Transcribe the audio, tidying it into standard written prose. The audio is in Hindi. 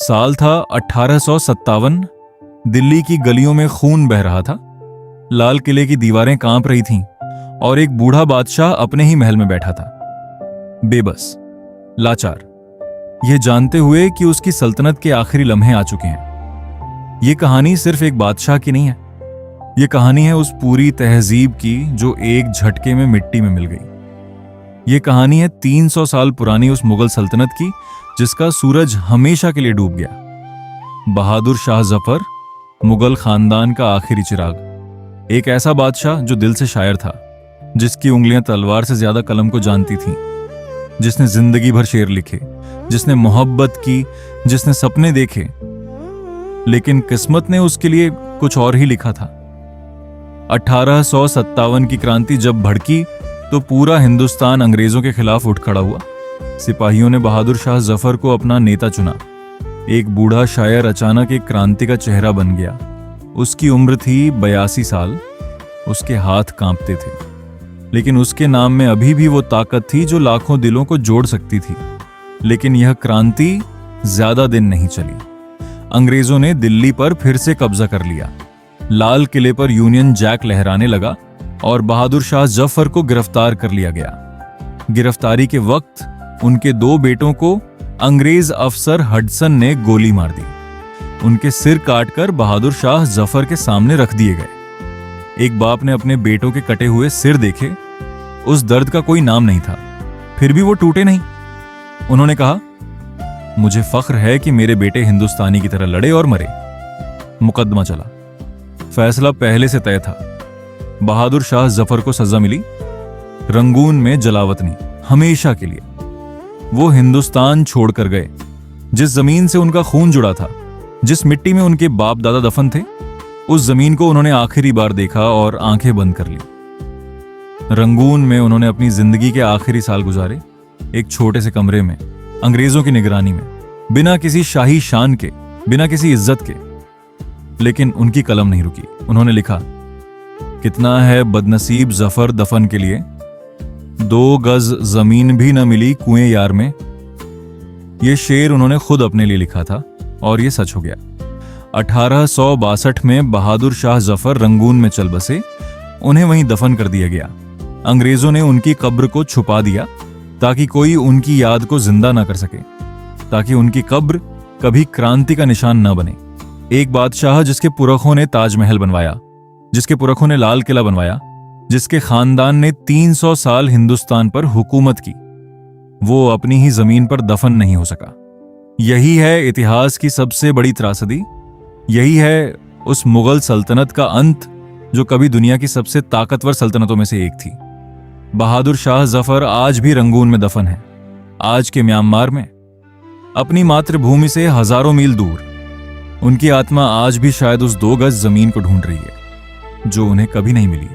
साल था 1857। दिल्ली की गलियों में खून बह रहा था। लाल किले की दीवारें कांप रही थीं और एक बूढ़ा बादशाह अपने ही महल में बैठा था, बेबस, लाचार, यह जानते हुए कि उसकी सल्तनत के आखिरी लम्हे आ चुके हैं। यह कहानी सिर्फ एक बादशाह की नहीं है, यह कहानी है उस पूरी तहजीब की जो एक झटके में मिट्टी में मिल गई। यह कहानी है 300 साल पुरानी उस मुगल सल्तनत की जिसका सूरज हमेशा के लिए डूब गया। बहादुर शाह जफर, मुगल खानदान का आखिरी चिराग, एक ऐसा बादशाह जो दिल से शायर था, जिसकी उंगलियां तलवार से ज्यादा कलम को जानती थीं, जिसने जिंदगी भर शेर लिखे, जिसने मोहब्बत की, जिसने सपने देखे, लेकिन किस्मत ने उसके लिए कुछ और ही लिखा था। 1857 की क्रांति जब भड़की तो पूरा हिंदुस्तान अंग्रेजों के खिलाफ उठ खड़ा हुआ। सिपाहियों ने बहादुर शाह जफर को अपना नेता चुना। एक बूढ़ा शायर अचानक एक क्रांति का चेहरा बन गया। उसकी उम्र थी 82 साल, उसके हाथ कांपते थे, लेकिन उसके नाम में अभी भी वो ताकत थी जो लाखों दिलों को जोड़ सकती थी। लेकिन यह क्रांति ज्यादा दिन नहीं चली। अंग्रेजों ने दिल्ली पर फिर से कब्जा कर लिया। लाल किले पर यूनियन जैक लहराने लगा और बहादुर शाह जफर को गिरफ्तार कर लिया गया। गिरफ्तारी के वक्त उनके 2 बेटों को अंग्रेज अफसर हडसन ने गोली मार दी। उनके सिर काटकर बहादुर शाह जफर के सामने रख दिए गए। एक बाप ने अपने बेटों के कटे हुए सिर देखे, उस दर्द का कोई नाम नहीं था, फिर भी वो टूटे नहीं। उन्होंने कहा, मुझे फख्र है कि मेरे बेटे हिंदुस्तानी की तरह लड़े और मरे। मुकदमा चला। फैसला पहले से तय था। बहादुर शाह जफर को सजा मिली, रंगून में जलावतनी, हमेशा के लिए। वो हिंदुस्तान छोड़कर गए, जिस जमीन से उनका खून जुड़ा था, जिस मिट्टी में उनके बाप दादा दफन थे। उस जमीन को उन्होंने आखिरी बार देखा और आंखें बंद कर ली। रंगून में उन्होंने अपनी जिंदगी के आखिरी साल गुजारे, एक छोटे से कमरे में, अंग्रेजों की निगरानी में, बिना किसी शाही शान के, बिना किसी इज्जत के। लेकिन उनकी कलम नहीं रुकी। उन्होंने लिखा, कितना है बदनसीब जफर दफन के लिए, 2 गज जमीन भी न मिली कुएं यार में। यह शेर उन्होंने खुद अपने लिए लिखा था और यह सच हो गया। 1862 में बहादुर शाह जफर रंगून में चल बसे। उन्हें वहीं दफन कर दिया गया। अंग्रेजों ने उनकी कब्र को छुपा दिया ताकि कोई उनकी याद को जिंदा ना कर सके, ताकि उनकी कब्र कभी क्रांति का निशान न बने। एक बादशाह जिसके पुरखों ने ताजमहल बनवाया, जिसके पुरखों ने लाल किला बनवाया, जिसके खानदान ने 300 साल हिंदुस्तान पर हुकूमत की, वो अपनी ही जमीन पर दफन नहीं हो सका। यही है इतिहास की सबसे बड़ी त्रासदी। यही है उस मुगल सल्तनत का अंत जो कभी दुनिया की सबसे ताकतवर सल्तनतों में से एक थी। बहादुर शाह जफर आज भी रंगून में दफन है, आज के म्यांमार में, अपनी मातृभूमि से हजारों मील दूर। उनकी आत्मा आज भी शायद उस 2 गज जमीन को ढूंढ रही है जो उन्हें कभी नहीं मिली।